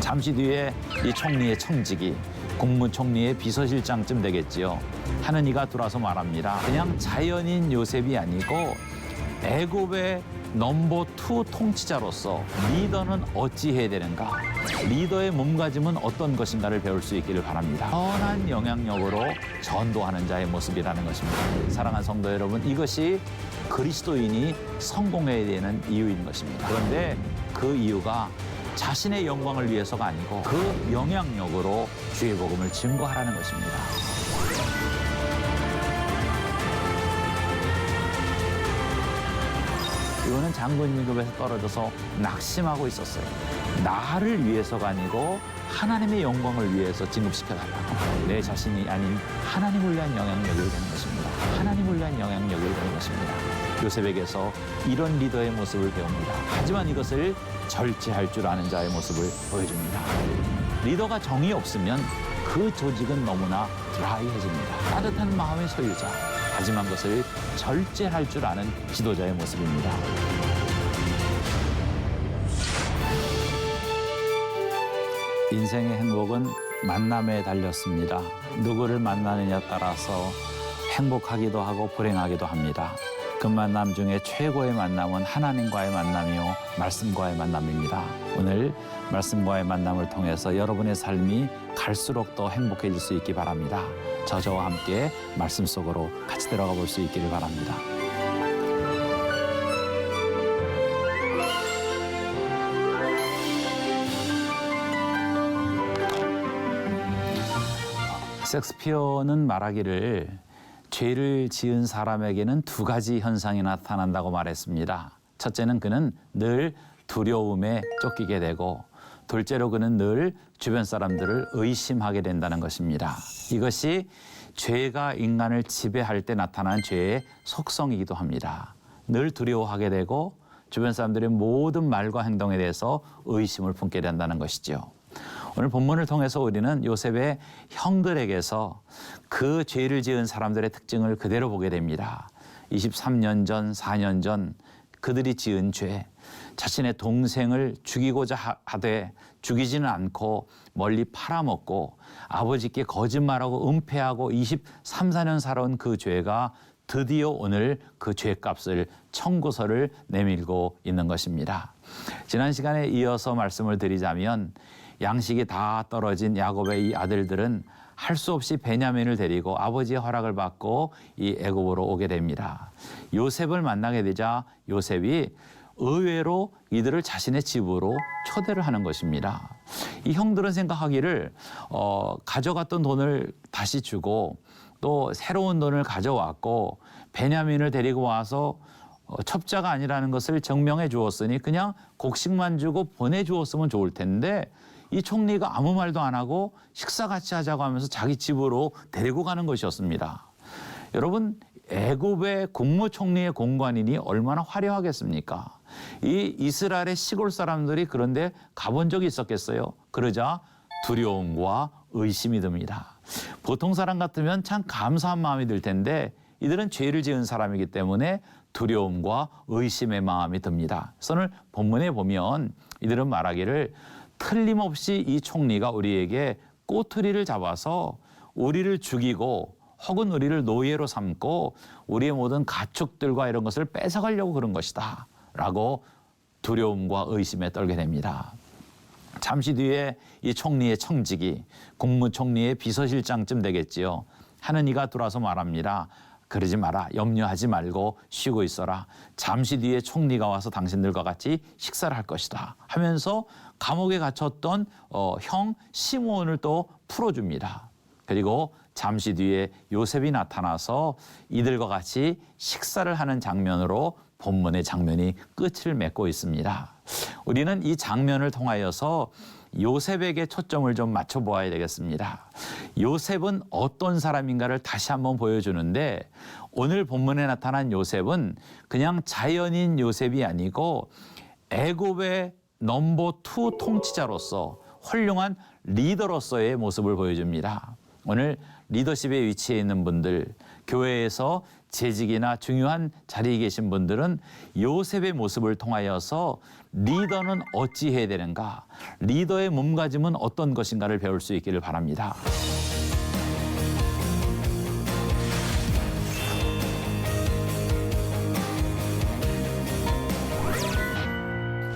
잠시 뒤에 이 총리의 청직이 국무총리의 비서실장쯤 되겠지요. 하는 이가 돌아서 말합니다. 그냥 자연인 요셉이 아니고 애굽의 넘버 2 통치자로서 리더는 어찌 해야 되는가? 리더의 몸가짐은 어떤 것인가를 배울 수 있기를 바랍니다. 선한 영향력으로 전도하는 자의 모습이라는 것입니다. 사랑하는 성도 여러분, 이것이 그리스도인이 성공해야 되는 이유인 것입니다. 그런데 그 이유가 자신의 영광을 위해서가 아니고 그 영향력으로 주의 복음을 증거하라는 것입니다. 이거는 장군님급에서 떨어져서 낙심하고 있었어요. 나를 위해서가 아니고 하나님의 영광을 위해서 진급시켜달라고. 내 자신이 아닌 하나님을 위한 영향력이 되는 것입니다. 하나님을 위한 영향력이 되는 것입니다. 요셉에게서 이런 리더의 모습을 배웁니다. 하지만 이것을 절제할 줄 아는 자의 모습을 보여줍니다. 리더가 정이 없으면 그 조직은 너무나 드라이해집니다. 따뜻한 마음의 소유자. 하지만 그것을 절제할 줄 아는 지도자의 모습입니다. 인생의 행복은 만남에 달렸습니다. 누구를 만나느냐에 따라서 행복하기도 하고 불행하기도 합니다. 그 만남 중에 최고의 만남은 하나님과의 만남이요 말씀과의 만남입니다. 오늘 말씀과의 만남을 통해서 여러분의 삶이 갈수록 더 행복해질 수 있기 바랍니다. 저와 함께 말씀 속으로 같이 들어가 볼 수 있기를 바랍니다. 섹스피어는 말하기를 죄를 지은 사람에게는 두 가지 현상이 나타난다고 말했습니다. 첫째는 그는 늘 두려움에 쫓기게 되고 둘째로 그는 늘 주변 사람들을 의심하게 된다는 것입니다. 이것이 죄가 인간을 지배할 때 나타나는 죄의 속성이기도 합니다. 늘 두려워하게 되고 주변 사람들의 모든 말과 행동에 대해서 의심을 품게 된다는 것이죠. 오늘 본문을 통해서 우리는 요셉의 형들에게서 그 죄를 지은 사람들의 특징을 그대로 보게 됩니다. 23년 전, 4년 전 그들이 지은 죄, 자신의 동생을 죽이고자 하되 죽이지는 않고 멀리 팔아먹고 아버지께 거짓말하고 은폐하고 23, 4년 살아온 그 죄가 드디어 오늘 그 죄값을 청구서를 내밀고 있는 것입니다. 지난 시간에 이어서 말씀을 드리자면 양식이 다 떨어진 야곱의 이 아들들은 할 수 없이 베냐민을 데리고 아버지의 허락을 받고 이 애굽으로 오게 됩니다. 요셉을 만나게 되자 요셉이 의외로 이들을 자신의 집으로 초대를 하는 것입니다. 이 형들은 생각하기를 가져갔던 돈을 다시 주고 또 새로운 돈을 가져왔고 베냐민을 데리고 와서 첩자가 아니라는 것을 증명해 주었으니 그냥 곡식만 주고 보내주었으면 좋을 텐데 이 총리가 아무 말도 안 하고 식사 같이 하자고 하면서 자기 집으로 데리고 가는 것이었습니다. 여러분, 애굽의 국무총리의 공관이니 얼마나 화려하겠습니까? 이 이스라엘의 시골 사람들이 그런데 가본 적이 있었겠어요? 그러자 두려움과 의심이 듭니다. 보통 사람 같으면 참 감사한 마음이 들 텐데 이들은 죄를 지은 사람이기 때문에 두려움과 의심의 마음이 듭니다. 그래서 오늘 본문에 보면 이들은 말하기를 틀림없이 이 총리가 우리에게 꼬투리를 잡아서 우리를 죽이고 혹은 우리를 노예로 삼고 우리의 모든 가축들과 이런 것을 뺏어가려고 그런 것이다 라고 두려움과 의심에 떨게 됩니다. 잠시 뒤에 이 총리의 청직이 국무총리의 비서실장쯤 되겠지요. 하는 이가 돌아서 말합니다. 그러지 마라. 염려하지 말고 쉬고 있어라. 잠시 뒤에 총리가 와서 당신들과 같이 식사를 할 것이다 하면서 감옥에 갇혔던 형 시므온을 또 풀어줍니다. 그리고 잠시 뒤에 요셉이 나타나서 이들과 같이 식사를 하는 장면으로 본문의 장면이 끝을 맺고 있습니다. 우리는 이 장면을 통하여서 요셉에게 초점을 좀 맞춰보아야 되겠습니다. 요셉은 어떤 사람인가를 다시 한번 보여주는데 오늘 본문에 나타난 요셉은 그냥 자연인 요셉이 아니고 애굽의 넘버 2 통치자로서 훌륭한 리더로서의 모습을 보여줍니다. 오늘 리더십에 위치해 있는 분들, 교회에서 재직이나 중요한 자리에 계신 분들은 요셉의 모습을 통하여서 리더는 어찌 해야 되는가, 리더의 몸가짐은 어떤 것인가를 배울 수 있기를 바랍니다.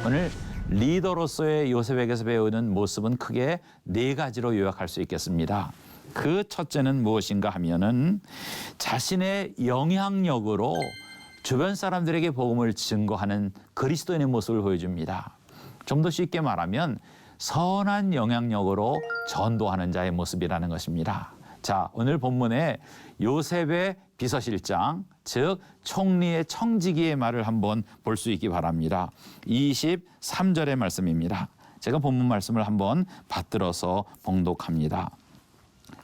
오늘 리더로서의 요셉에게서 배우는 모습은 크게 네 가지로 요약할 수 있겠습니다. 그 첫째는 무엇인가 하면은 자신의 영향력으로 주변 사람들에게 복음을 증거하는 그리스도인의 모습을 보여줍니다. 좀 더 쉽게 말하면 선한 영향력으로 전도하는 자의 모습이라는 것입니다. 자, 오늘 본문에 요셉의 비서실장, 즉 총리의 청지기의 말을 한번 볼 수 있기 바랍니다. 23절의 말씀입니다. 제가 본문 말씀을 한번 받들어서 봉독합니다.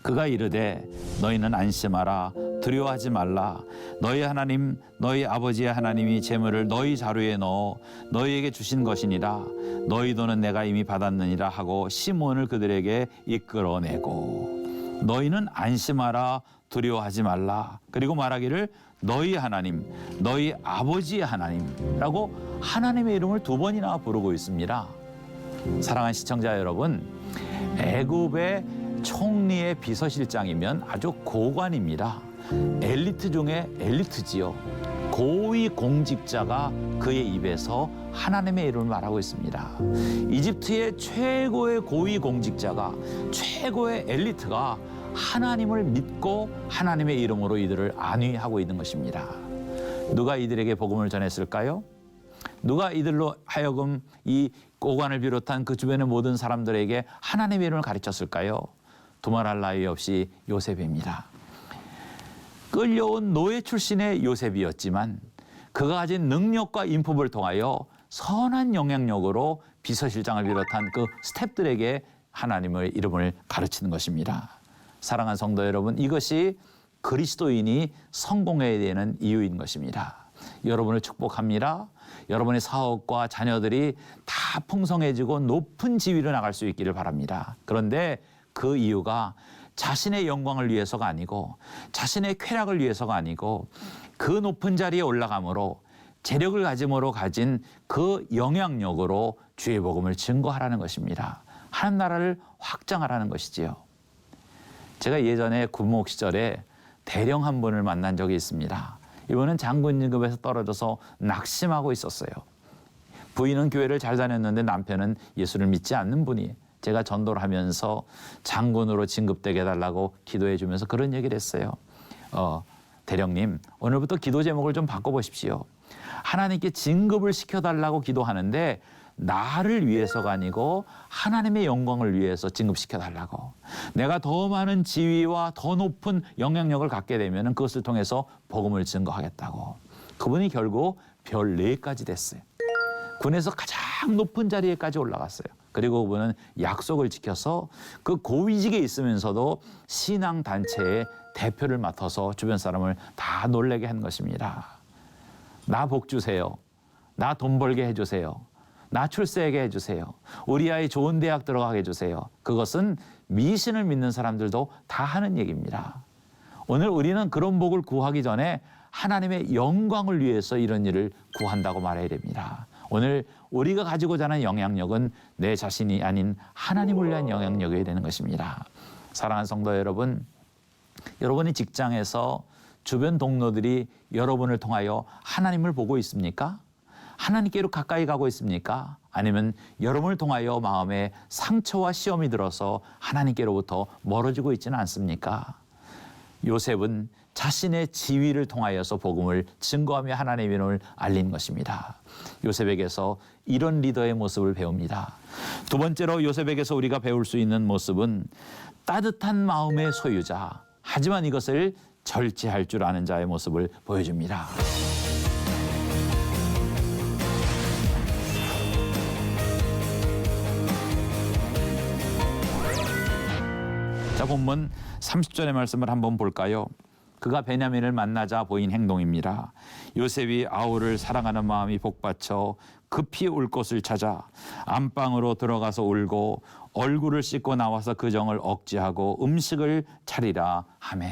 그가 이르되 너희는 안심하라, 두려워하지 말라. 너희 하나님, 너희 아버지의 하나님이 재물을 너희 자루에 넣어 너희에게 주신 것이니라. 너희 돈은 내가 이미 받았느니라 하고 시몬을 그들에게 이끌어내고, 너희는 안심하라, 두려워하지 말라. 그리고 말하기를 너희 하나님, 너희 아버지의 하나님라고 하나님의 이름을 두 번이나 부르고 있습니다. 사랑하는 시청자 여러분, 애굽의 총리의 비서실장이면 아주 고관입니다. 엘리트 중에 엘리트지요. 고위 공직자가 그의 입에서 하나님의 이름을 말하고 있습니다. 이집트의 최고의 고위 공직자가, 최고의 엘리트가 하나님을 믿고 하나님의 이름으로 이들을 안위하고 있는 것입니다. 누가 이들에게 복음을 전했을까요? 누가 이들로 하여금 이 고관을 비롯한 그 주변의 모든 사람들에게 하나님의 이름을 가르쳤을까요? 두말할 나위 없이 요셉입니다. 끌려온 노예 출신의 요셉이었지만 그가 가진 능력과 인품을 통하여 선한 영향력으로 비서실장을 비롯한 그 스태프들에게 하나님의 이름을 가르치는 것입니다. 사랑하는 성도 여러분, 이것이 그리스도인이 성공해야 되는 이유인 것입니다. 여러분을 축복합니다. 여러분의 사업과 자녀들이 다 풍성해지고 높은 지위로 나갈 수 있기를 바랍니다. 그런데 그 이유가 자신의 영광을 위해서가 아니고, 자신의 쾌락을 위해서가 아니고, 그 높은 자리에 올라감으로 재력을 가짐으로 가진 그 영향력으로 주의 복음을 증거하라는 것입니다. 하나님 나라를 확장하라는 것이지요. 제가 예전에 군목 시절에 대령 한 분을 만난 적이 있습니다. 이분은 장군직급에서 떨어져서 낙심하고 있었어요. 부인은 교회를 잘 다녔는데 남편은 예수를 믿지 않는 분이에요. 제가 전도를 하면서 장군으로 진급되게 해달라고 기도해 주면서 그런 얘기를 했어요. 대령님, 오늘부터 기도 제목을 좀 바꿔보십시오. 하나님께 진급을 시켜달라고 기도하는데 나를 위해서가 아니고 하나님의 영광을 위해서 진급시켜달라고. 내가 더 많은 지위와 더 높은 영향력을 갖게 되면 그것을 통해서 복음을 증거하겠다고. 그분이 결국 별 4까지 됐어요. 군에서 가장 높은 자리에까지 올라갔어요. 그리고 그분은 약속을 지켜서 그 고위직에 있으면서도 신앙단체의 대표를 맡아서 주변 사람을 다 놀라게 한 것입니다. 나 복 주세요. 나 돈 벌게 해주세요. 나 출세하게 해주세요. 우리 아이 좋은 대학 들어가게 해주세요. 그것은 미신을 믿는 사람들도 다 하는 얘기입니다. 오늘 우리는 그런 복을 구하기 전에 하나님의 영광을 위해서 이런 일을 구한다고 말해야 됩니다. 오늘 우리가 가지고자 하는 영향력은 내 자신이 아닌 하나님을 위한 영향력이 되는 것입니다. 사랑하는 성도 여러분, 여러분의 직장에서 주변 동료들이 여러분을 통하여 하나님을 보고 있습니까? 하나님께로 가까이 가고 있습니까? 아니면 여러분을 통하여 마음에 상처와 시험이 들어서 하나님께로부터 멀어지고 있지는 않습니까? 요셉은 자신의 지위를 통하여서 복음을 증거하며 하나님의 이름을 알린 것입니다. 요셉에게서 이런 리더의 모습을 배웁니다. 두 번째로 요셉에게서 우리가 배울 수 있는 모습은 따뜻한 마음의 소유자, 하지만 이것을 절제할 줄 아는 자의 모습을 보여줍니다. 자, 본문 30절의 말씀을 한번 볼까요? 그가 베냐민을 만나자 보인 행동입니다. 요셉이 아우를 사랑하는 마음이 복받쳐 급히 울 곳을 찾아 안방으로 들어가서 울고 얼굴을 씻고 나와서 그 정을 억제하고 음식을 차리라 하매.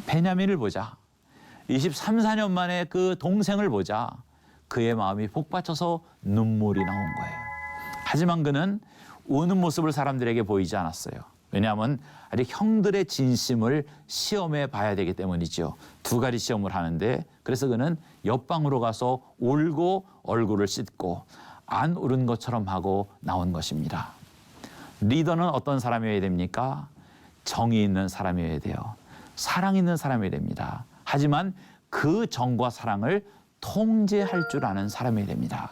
베냐민을 보자. 23, 4년 만에 그 동생을 보자. 그의 마음이 복받쳐서 눈물이 나온 거예요. 하지만 그는 우는 모습을 사람들에게 보이지 않았어요. 왜냐하면 아직 형들의 진심을 시험해 봐야 되기 때문이죠. 두 가지 시험을 하는데 그래서 그는 옆방으로 가서 울고 얼굴을 씻고 안 울은 것처럼 하고 나온 것입니다. 리더는 어떤 사람이어야 됩니까? 정이 있는 사람이어야 돼요. 사랑 있는 사람이 됩니다. 하지만 그 정과 사랑을 통제할 줄 아는 사람이 됩니다.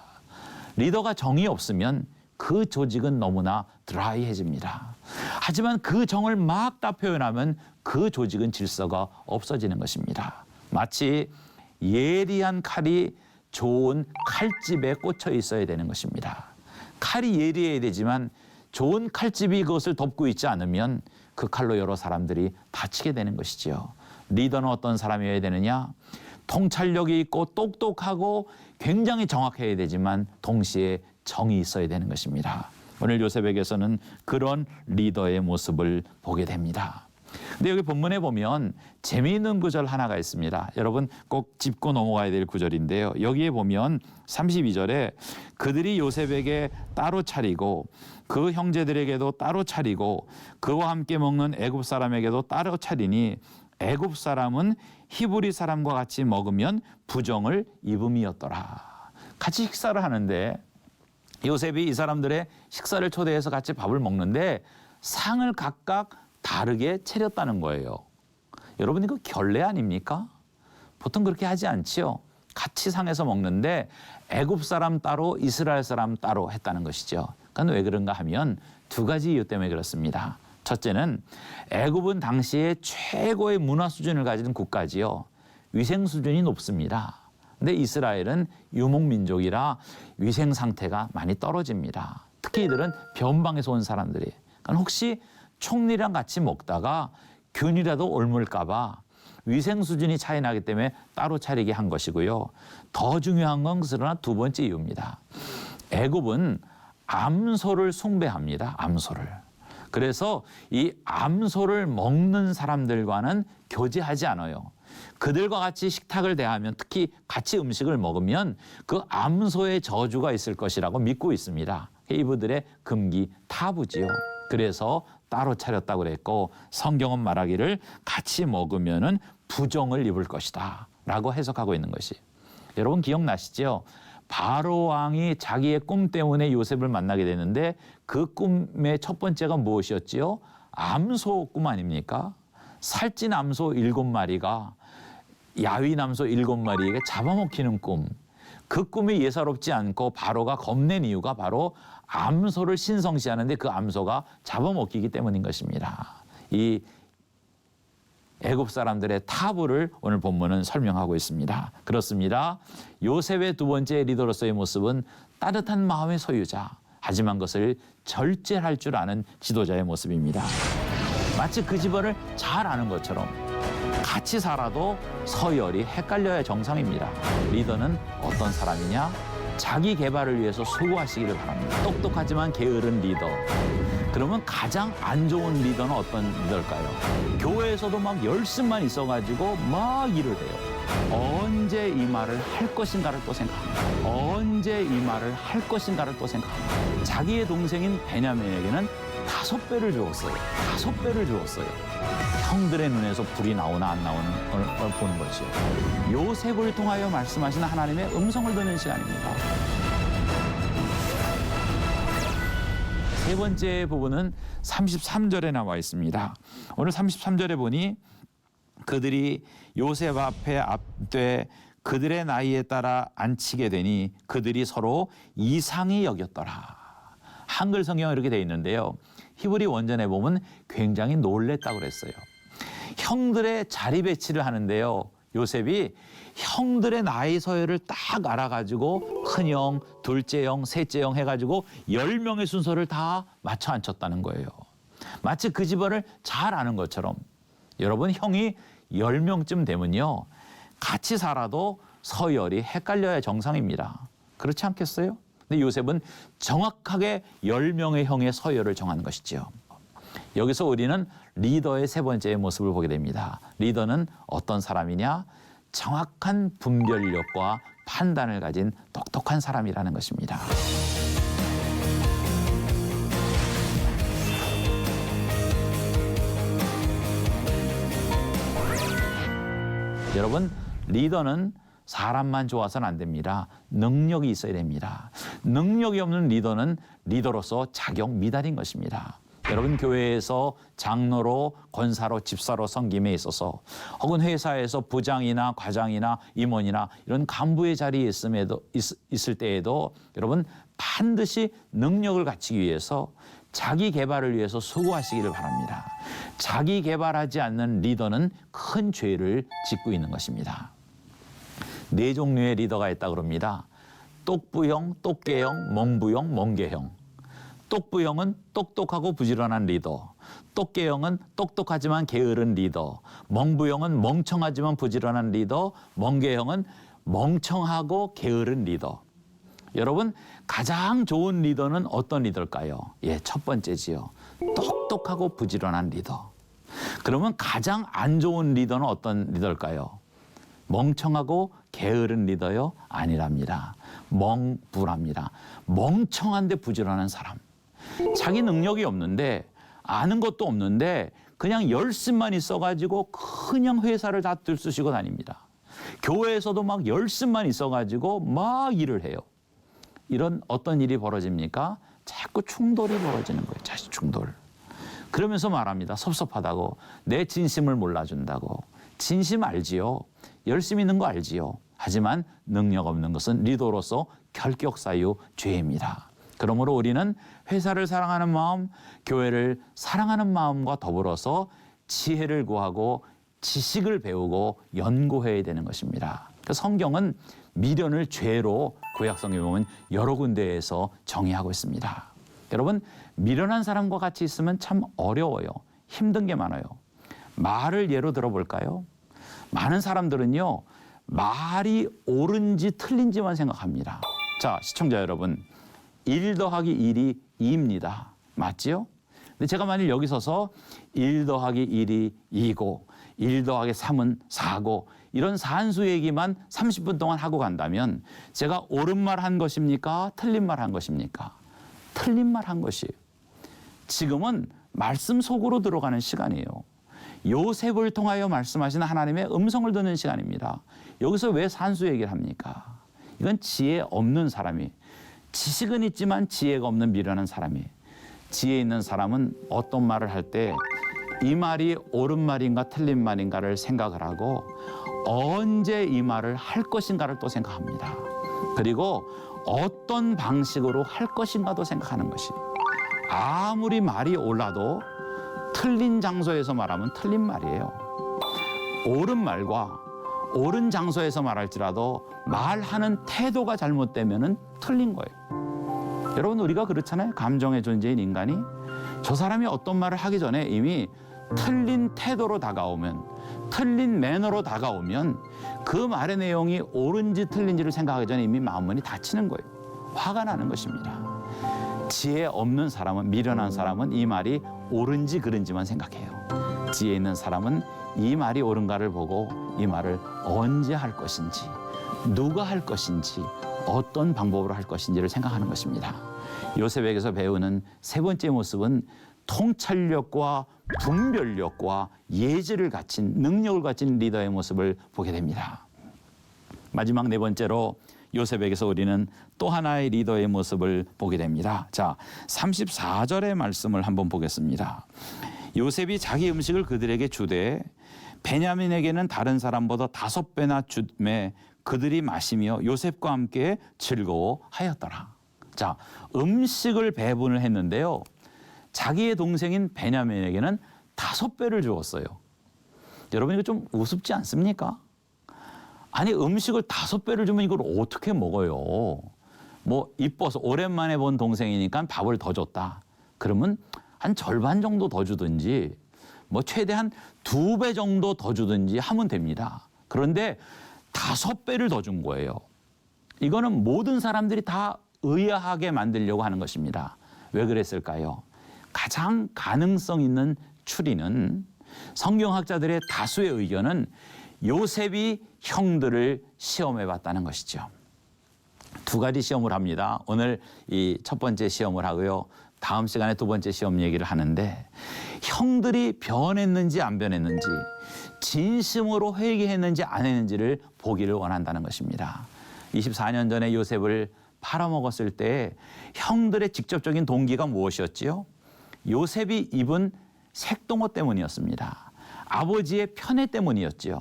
리더가 정이 없으면 그 조직은 너무나 드라이해집니다. 하지만 그 정을 막 다 표현하면 그 조직은 질서가 없어지는 것입니다. 마치 예리한 칼이 좋은 칼집에 꽂혀 있어야 되는 것입니다. 칼이 예리해야 되지만 좋은 칼집이 그것을 덮고 있지 않으면 그 칼로 여러 사람들이 다치게 되는 것이지요. 리더는 어떤 사람이어야 되느냐? 통찰력이 있고 똑똑하고 굉장히 정확해야 되지만 동시에 정이 있어야 되는 것입니다. 오늘 요셉에게서는 그런 리더의 모습을 보게 됩니다. 근데 여기 본문에 보면 재미있는 구절 하나가 있습니다. 여러분 꼭 짚고 넘어가야 될 구절인데요. 여기에 보면 32절에 그들이 요셉에게 따로 차리고 그 형제들에게도 따로 차리고 그와 함께 먹는 애굽 사람에게도 따로 차리니 애굽 사람은 히브리 사람과 같이 먹으면 부정을 입음이었더라. 같이 식사를 하는데 요셉이 이 사람들의 식사를 초대해서 같이 밥을 먹는데 상을 각각 다르게 차렸다는 거예요. 여러분 이거 결례 아닙니까? 보통 그렇게 하지 않지요. 같이 상에서 먹는데 애굽 사람 따로 이스라엘 사람 따로 했다는 것이죠. 그건 왜 그런가 하면 두 가지 이유 때문에 그렇습니다. 첫째는 애굽은 당시에 최고의 문화 수준을 가진 국가지요. 위생 수준이 높습니다. 근데 이스라엘은 유목민족이라 위생 상태가 많이 떨어집니다. 특히 이들은 변방에서 온 사람들이. 그러니까 혹시 총리랑 같이 먹다가 균이라도 옮을까 봐 위생 수준이 차이 나기 때문에 따로 차리게 한 것이고요. 더 중요한 건 그러나 두 번째 이유입니다. 애굽은 암소를 숭배합니다. 암소를. 그래서 이 암소를 먹는 사람들과는 교제하지 않아요. 그들과 같이 식탁을 대하면 특히 같이 음식을 먹으면 그 암소의 저주가 있을 것이라고 믿고 있습니다. 이분들의 금기 타부지요. 그래서 따로 차렸다고 그랬고 성경은 말하기를 같이 먹으면은 부정을 입을 것이다 라고 해석하고 있는 것이. 여러분 기억나시죠? 바로 왕이 자기의 꿈 때문에 요셉을 만나게 되는데 그 꿈의 첫 번째가 무엇이었지요? 암소 꿈 아닙니까? 살찐 암소 7마리가 야윈 암소 7마리에게 잡아먹히는 꿈. 그 꿈이 예사롭지 않고 바로가 겁낸 이유가 바로 암소를 신성시하는데 그 암소가 잡아먹히기 때문인 것입니다. 이 애굽 사람들의 타부를 오늘 본문은 설명하고 있습니다. 그렇습니다. 요셉의 두 번째 리더로서의 모습은 따뜻한 마음의 소유자, 하지만 그것을 절제할 줄 아는 지도자의 모습입니다. 마치 그 집안을 잘 아는 것처럼 같이 살아도 서열이 헷갈려야 정상입니다. 리더는 어떤 사람이냐? 자기 개발을 위해서 수고하시기를 바랍니다. 똑똑하지만 게으른 리더. 그러면 가장 안 좋은 리더는 어떤 리더일까요? 교회에서도 막 열심만 있어가지고 막 일을 해요. 언제 이 말을 할 것인가를 또 생각합니다. 언제 이 말을 할 것인가를 또 생각합니다. 자기의 동생인 베냐민에게는 5배를 주었어요. 5배를 주었어요. 형들의 눈에서 불이 나오나 안 나오는 걸 보는 거죠. 요셉을 통하여 말씀하시는 하나님의 음성을 듣는 시간입니다. 세 번째 부분은 33절에 나와 있습니다. 오늘 33절에 보니 그들이 요셉 앞에 그들의 나이에 따라 앉히게 되니 그들이 서로 이상히 여겼더라. 한글 성경에 이렇게 되어 있는데요. 히브리 원전에 보면 굉장히 놀랬다고 그랬어요. 형들의 자리 배치를 하는데요. 요셉이 형들의 나이 서열을 딱 알아가지고 큰형, 둘째형, 셋째형 해가지고 10명의 순서를 다 맞춰 앉혔다는 거예요. 마치 그 집안을 잘 아는 것처럼. 여러분 형이 10명쯤 되면요. 같이 살아도 서열이 헷갈려야 정상입니다. 그렇지 않겠어요? 근데 요셉은 정확하게 10명의 형의 서열을 정한 것이죠. 여기서 우리는 리더의 세 번째 모습을 보게 됩니다. 리더는 어떤 사람이냐? 정확한 분별력과 판단을 가진 똑똑한 사람이라는 것입니다. 여러분, 리더는 사람만 좋아서는 안 됩니다. 능력이 있어야 됩니다. 능력이 없는 리더는 리더로서 자격 미달인 것입니다. 여러분, 교회에서 장로로, 권사로, 집사로 섬김에 있어서 혹은 회사에서 부장이나 과장이나 임원이나 이런 간부의 자리에 있을 때에도 여러분 반드시 능력을 갖추기 위해서 자기 개발을 위해서 수고하시기를 바랍니다. 자기 개발하지 않는 리더는 큰 죄를 짓고 있는 것입니다. 4종류의 리더가 있다고 합니다. 똑부형, 똑개형, 멍부형, 멍개형. 똑부형은 똑똑하고 부지런한 리더. 똑개형은 똑똑하지만 게으른 리더. 멍부형은 멍청하지만 부지런한 리더. 멍개형은 멍청하고 게으른 리더. 여러분, 가장 좋은 리더는 어떤 리더일까요? 예, 첫 번째지요. 똑똑하고 부지런한 리더. 그러면 가장 안 좋은 리더는 어떤 리더일까요? 멍청하고 게으른 리더요? 아니랍니다. 멍부랍니다. 멍청한데 부지런한 사람. 자기 능력이 없는데 아는 것도 없는데 그냥 열심만 있어가지고 그냥 회사를 다 들쑤시고 다닙니다. 교회에서도 막 열심만 있어가지고 막 일을 해요. 이런 어떤 일이 벌어집니까? 자꾸 충돌이 벌어지는 거예요. 자식 충돌. 그러면서 말합니다. 섭섭하다고. 내 진심을 몰라준다고. 진심 알지요. 열심히 있는 거 알지요. 하지만 능력 없는 것은 리더로서 결격사유 죄입니다. 그러므로 우리는 회사를 사랑하는 마음, 교회를 사랑하는 마음과 더불어서 지혜를 구하고 지식을 배우고 연구해야 되는 것입니다. 성경은 미련을 죄로 구약성경에 보면 여러 군데에서 정의하고 있습니다. 여러분, 미련한 사람과 같이 있으면 참 어려워요. 힘든 게 많아요. 말을 예로 들어볼까요? 많은 사람들은요, 말이 옳은지 틀린지만 생각합니다. 자, 시청자 여러분, 1 더하기 1이 2입니다. 맞지요? 근데 제가 만일 여기 서서 1 더하기 1이 2고 1 더하기 3은 4고 이런 산수 얘기만 30분 동안 하고 간다면 제가 옳은 말 한 것입니까? 틀린 말 한 것입니까? 틀린 말 한 것이에요. 지금은 말씀 속으로 들어가는 시간이에요. 요셉을 통하여 말씀하시는 하나님의 음성을 듣는 시간입니다. 여기서 왜 산수 얘기를 합니까? 이건 지혜 없는 사람이, 지식은 있지만 지혜가 없는 미련한 사람이, 지혜 있는 사람은 어떤 말을 할 때 이 말이 옳은 말인가 틀린 말인가를 생각을 하고 언제 이 말을 할 것인가를 또 생각합니다. 그리고 어떤 방식으로 할 것인가도 생각하는 것이, 아무리 말이 옳아도 틀린 장소에서 말하면 틀린 말이에요. 옳은 말과 옳은 장소에서 말할지라도 말하는 태도가 잘못되면 틀린 거예요. 여러분, 우리가 그렇잖아요. 감정의 존재인 인간이 저 사람이 어떤 말을 하기 전에 이미 틀린 태도로 다가오면, 틀린 매너로 다가오면 그 말의 내용이 옳은지 틀린지를 생각하기 전에 이미 마음문이 닫히는 거예요. 화가 나는 것입니다. 지혜 없는 사람은, 미련한 사람은 이 말이 옳은지 그른지만 생각해요. 지혜 있는 사람은 이 말이 옳은가를 보고 이 말을 언제 할 것인지, 누가 할 것인지, 어떤 방법으로 할 것인지를 생각하는 것입니다. 요셉에게서 배우는 세 번째 모습은 통찰력과 분별력과 예지를 갖춘, 능력을 갖춘 리더의 모습을 보게 됩니다. 마지막 네 번째로 요셉에게서 우리는 또 하나의 리더의 모습을 보게 됩니다. 자, 34절의 말씀을 한번 보겠습니다. 요셉이 자기 음식을 그들에게 주되 베냐민에게는 다른 사람보다 5배나 주매 그들이 마시며 요셉과 함께 즐거워하였더라. 자, 음식을 배분을 했는데요. 자기의 동생인 베냐민에게는 5배를 주었어요. 여러분, 이거 좀 우습지 않습니까? 아니, 음식을 5배를 주면 이걸 어떻게 먹어요? 뭐 이뻐서 오랜만에 본 동생이니까 밥을 더 줬다. 그러면 한 절반 정도 더 주든지 뭐 최대한 2배 정도 더 주든지 하면 됩니다. 그런데 5배를 더 준 거예요. 이거는 모든 사람들이 다 의아하게 만들려고 하는 것입니다. 왜 그랬을까요? 가장 가능성 있는 추리는 성경학자들의 다수의 의견은 요셉이 형들을 시험해 봤다는 것이죠. 두 가지 시험을 합니다. 오늘 이 첫 번째 시험을 하고요. 다음 시간에 두 번째 시험 얘기를 하는데 형들이 변했는지 안 변했는지 진심으로 회개했는지 안 했는지를 보기를 원한다는 것입니다. 24년 전에 요셉을 팔아먹었을 때 형들의 직접적인 동기가 무엇이었지요? 요셉이 입은 색동옷 때문이었습니다. 아버지의 편애 때문이었지요.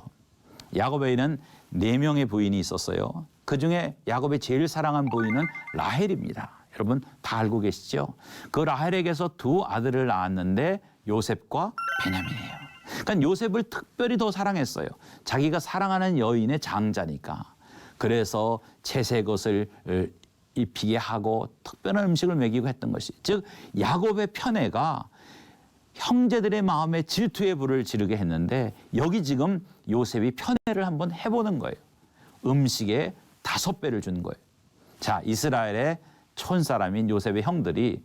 야곱에게는 4명의 부인이 있었어요. 그중에 야곱의 제일 사랑한 부인은 라헬입니다. 여러분 다 알고 계시죠? 그 라헬에게서 2 아들을 낳았는데 요셉과 베냐민이에요. 그러니까 요셉을 특별히 더 사랑했어요. 자기가 사랑하는 여인의 장자니까. 그래서 채색 옷을 입히게 하고 특별한 음식을 먹이고 했던 것이. 즉 야곱의 편애가 형제들의 마음에 질투의 불을 지르게 했는데 여기 지금 요셉이 편애를 한번 해보는 거예요. 음식에 5배를 준 거예요. 자, 이스라엘의 촌사람인 요셉의 형들이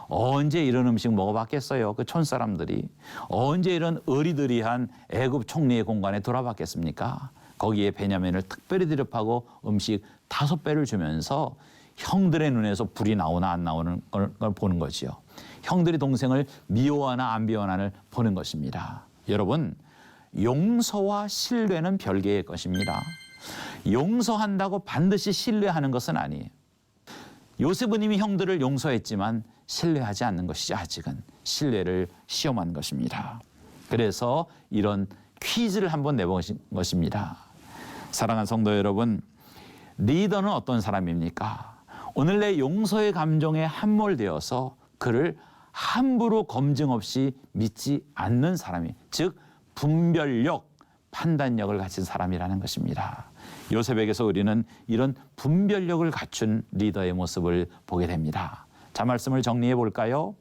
언제 이런 음식 먹어봤겠어요? 그 촌사람들이 언제 이런 의리들이한 애굽 총리의 공간에 돌아봤겠습니까? 거기에 베냐민을 특별히 대접하고 음식 5배를 주면서 형들의 눈에서 불이 나오나 안 나오는 걸 보는 거지요. 형들이 동생을 미워하나 안 미워하나를 보는 것입니다. 여러분, 용서와 신뢰는 별개의 것입니다. 용서한다고 반드시 신뢰하는 것은 아니에요. 요셉은 이미 형들을 용서했지만 신뢰하지 않는 것이죠. 아직은 신뢰를 시험한 것입니다. 그래서 이런 퀴즈를 한번 내보신 것입니다. 사랑하는 성도 여러분, 리더는 어떤 사람입니까? 오늘 내 용서의 감정에 함몰되어서 그를 함부로 검증 없이 믿지 않는 사람이, 즉 분별력, 판단력을 가진 사람이라는 것입니다. 요셉에게서 우리는 이런 분별력을 갖춘 리더의 모습을 보게 됩니다. 자, 말씀을 정리해 볼까요?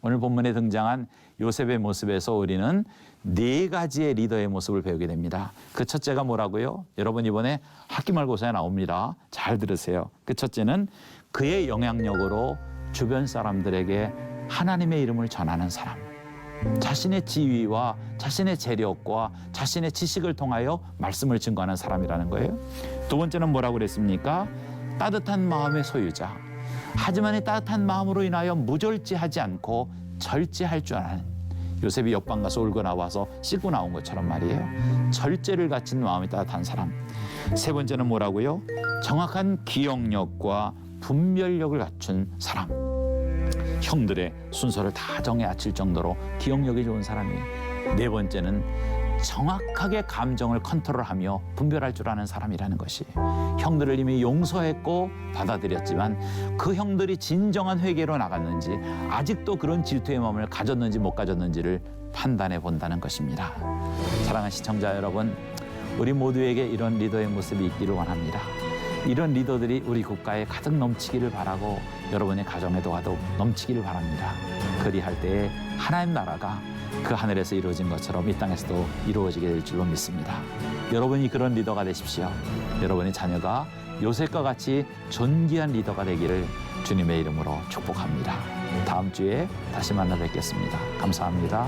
오늘 본문에 등장한 요셉의 모습에서 우리는 4가지의 리더의 모습을 배우게 됩니다. 그 첫째가 뭐라고요? 여러분 이번에 학기말고사에 나옵니다. 잘 들으세요. 그 첫째는 그의 영향력으로 주변 사람들에게 하나님의 이름을 전하는 사람. 자신의 지위와 자신의 재력과 자신의 지식을 통하여 말씀을 증거하는 사람이라는 거예요. 두 번째는 뭐라고 그랬습니까? 따뜻한 마음의 소유자. 하지만 이 따뜻한 마음으로 인하여 무절제하지 않고 절제할 줄 아는, 요셉이 옆방 가서 울고 나와서 씻고 나온 것처럼 말이에요. 절제를 갖춘 마음이 따뜻한 사람. 세 번째는 뭐라고요? 정확한 기억력과 분별력을 갖춘 사람. 형들의 순서를 다 정해 아칠 정도로 기억력이 좋은 사람이에요. 네 번째는 정확하게 감정을 컨트롤하며 분별할 줄 아는 사람이라는 것이, 형들을 이미 용서했고 받아들였지만 그 형들이 진정한 회개로 나갔는지 아직도 그런 질투의 마음을 가졌는지 못 가졌는지를 판단해 본다는 것입니다. 사랑하는 시청자 여러분, 우리 모두에게 이런 리더의 모습이 있기를 원합니다. 이런 리더들이 우리 국가에 가득 넘치기를 바라고 여러분의 가정에도 가득 넘치기를 바랍니다. 그리할 때에 하나님 나라가 그 하늘에서 이루어진 것처럼 이 땅에서도 이루어지게 될 줄로 믿습니다. 여러분이 그런 리더가 되십시오. 여러분의 자녀가 요셉과 같이 존귀한 리더가 되기를 주님의 이름으로 축복합니다. 다음 주에 다시 만나 뵙겠습니다. 감사합니다.